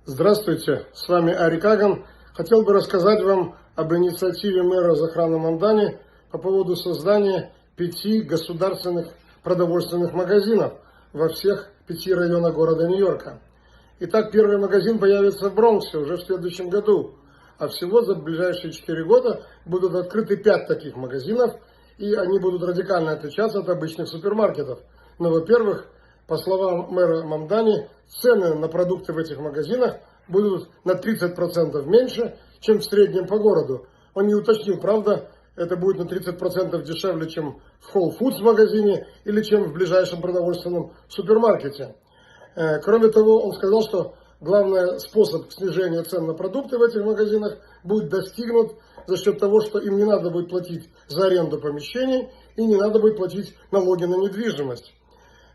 Здравствуйте, с вами Ари Каган. Хотел бы рассказать вам об инициативе мэра Захрана Мамдани по поводу создания 5 государственных продовольственных магазинов во всех 5 районах города Нью-Йорка. Итак, первый магазин появится в Бронксе уже в следующем году, а всего за ближайшие 4 года будут открыты 5 таких магазинов, и они будут радикально отличаться от обычных супермаркетов. Но, во-первых, по словам мэра Мамдани, цены на продукты в этих магазинах будут на 30% меньше, чем в среднем по городу. Он не уточнил, правда, это будет на 30% дешевле, чем в Whole Foods магазине или чем в ближайшем продовольственном супермаркете. Кроме того, он сказал, что главный способ снижения цен на продукты в этих магазинах будет достигнут за счет того, что им не надо будет платить за аренду помещений и не надо будет платить налоги на недвижимость.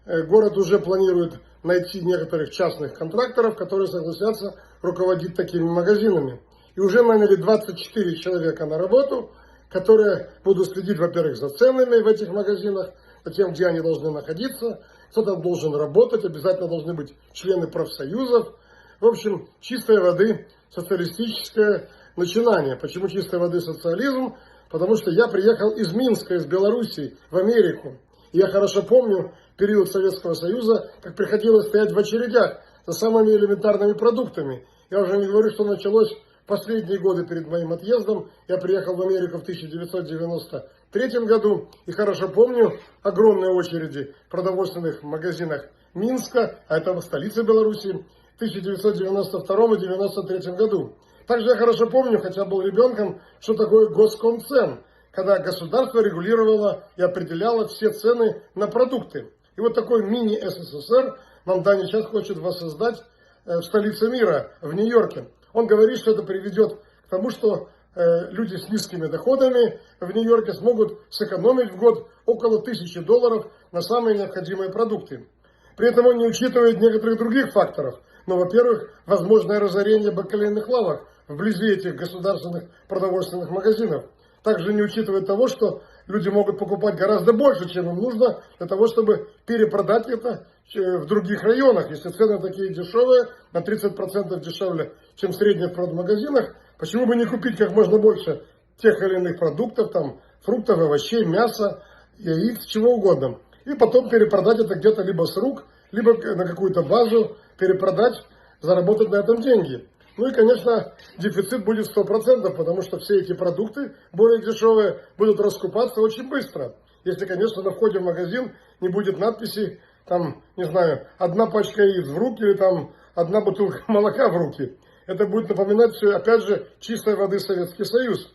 Город уже планирует найти некоторых частных контракторов, которые согласятся руководить такими магазинами. И уже наняли 24 человека на работу, которые будут следить, во-первых, за ценами в этих магазинах, за тем, где они должны находиться, кто там должен работать, обязательно должны быть члены профсоюзов. В общем, чистой воды социалистическое начинание. Почему чистой воды социализм? Потому что я приехал из Минска, из Белоруссии, в Америку. Я хорошо помню период Советского Союза, как приходилось стоять в очередях за самыми элементарными продуктами. Я уже не говорю, что началось в последние годы перед моим отъездом. Я приехал в Америку в 1993 году и хорошо помню огромные очереди в продовольственных магазинах Минска, а это столица Беларуси, в 1992 и 1993 году. Также я хорошо помню, хотя был ребенком, что такое Госкомцен, когда государство регулировало и определяло все цены на продукты. И вот такой мини-СССР Мамдани сейчас хочет воссоздать в столице мира, в Нью-Йорке. Он говорит, что это приведет к тому, что люди с низкими доходами в Нью-Йорке смогут сэкономить в год около $1000 на самые необходимые продукты. При этом он не учитывает некоторых других факторов. Но, во-первых, возможное разорение бакалейных лавок вблизи этих государственных продовольственных магазинов. Также не учитывает того, что люди могут покупать гораздо больше, чем им нужно, для того, чтобы перепродать это в других районах. Если цены такие дешевые, на 30% дешевле, чем в средних продмагазинах, почему бы не купить как можно больше тех или иных продуктов, там, фруктов, овощей, мяса, яиц, чего угодно. И потом перепродать это где-то либо с рук, либо на какую-то базу перепродать, заработать на этом деньги. Ну и, конечно, дефицит будет 100%, потому что все эти продукты, более дешевые, будут раскупаться очень быстро. Если, конечно, на входе в магазин не будет надписи, там, не знаю, 1 пачка яиц в руки или там 1 бутылка молока в руки. Это будет напоминать все, опять же, чистой воды Советский Союз.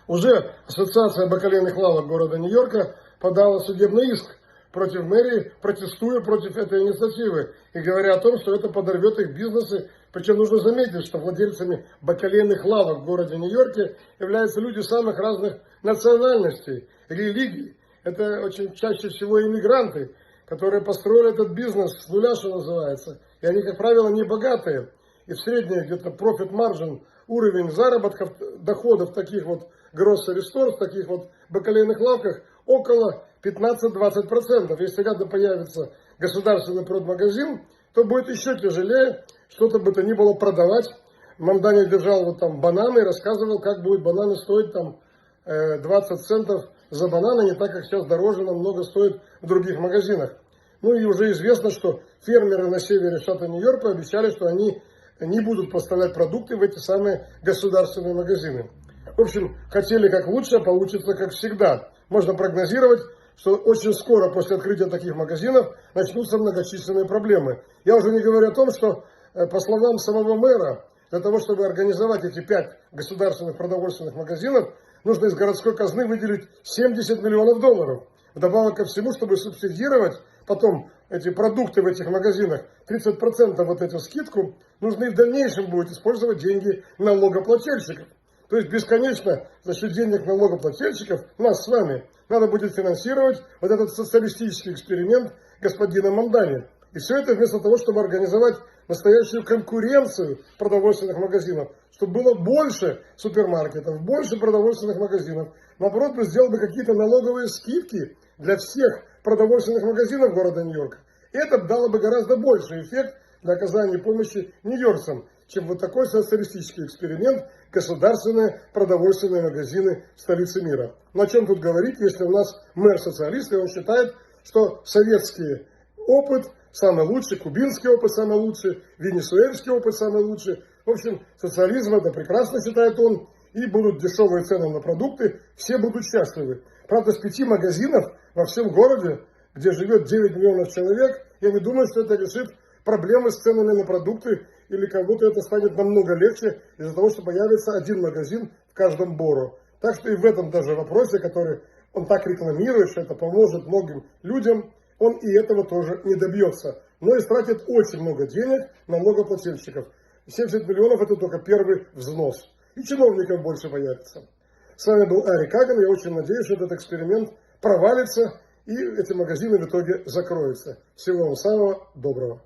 Уже Ассоциация бакалейных лавок города Нью-Йорка подала судебный иск против мэрии, протестуя против этой инициативы и говоря о том, что это подорвет их бизнесы. Причем нужно заметить, что владельцами бакалейных лавок в городе Нью-Йорке являются люди самых разных национальностей, религий. Это очень чаще всего иммигранты, которые построили этот бизнес с нуля, что называется. И они, как правило, не богатые. И в среднем где-то profit margin, уровень заработков, доходов таких вот grocery stores, таких вот бакалейных лавках около 15-20%. Если рядом появится государственный продмагазин, то будет еще тяжелее что-то бы то ни было продавать. Мамдани держал вот там бананы, рассказывал, как будут бананы стоить там 20 центов за бананы, не так, как сейчас дороже намного стоит в других магазинах. Ну и уже известно, что фермеры на севере штата Нью-Йорка обещали, что они не будут поставлять продукты в эти самые государственные магазины. В общем, хотели как лучше, а получится как всегда. Можно прогнозировать, что очень скоро после открытия таких магазинов начнутся многочисленные проблемы. Я уже не говорю о том, что, по словам самого мэра, для того, чтобы организовать эти 5 государственных продовольственных магазинов, нужно из городской казны выделить $70 миллионов. Вдобавок ко всему, чтобы субсидировать потом эти продукты в этих магазинах, 30% вот эту скидку, нужно и в дальнейшем будет использовать деньги налогоплательщиков. То есть бесконечно за счет денег налогоплательщиков, нас с вами, надо будет финансировать вот этот социалистический эксперимент господина Мамдани. И все это вместо того, чтобы организовать настоящую конкуренцию продовольственных магазинов, чтобы было больше супермаркетов, больше продовольственных магазинов. Наоборот, мы сделали бы какие-то налоговые скидки для всех продовольственных магазинов города Нью-Йорка. Это дало бы гораздо больший эффект для оказания помощи нью-йоркцам, чем вот такой социалистический эксперимент государственные продовольственные магазины в столице мира. Но о чем тут говорить, если у нас мэр социалист, и он считает, что советский опыт самый лучший, кубинский опыт самый лучший, венесуэльский опыт самый лучший. В общем, социализм это прекрасно считает он, и будут дешевые цены на продукты, все будут счастливы. Правда, с 5 магазинов во всем городе, где живет 9 миллионов человек, я не думаю, что это решит проблемы с ценами на продукты, или кому-то это станет намного легче из-за того, что появится один магазин в каждом боро. Так что и в этом даже вопросе, который он так рекламирует, что это поможет многим людям, он и этого тоже не добьется. Но истратит очень много денег на налогоплательщиков. 70 миллионов это только первый взнос. И чиновников больше появится. С вами был Ари Каган. Я очень надеюсь, что этот эксперимент провалится и эти магазины в итоге закроются. Всего вам самого доброго.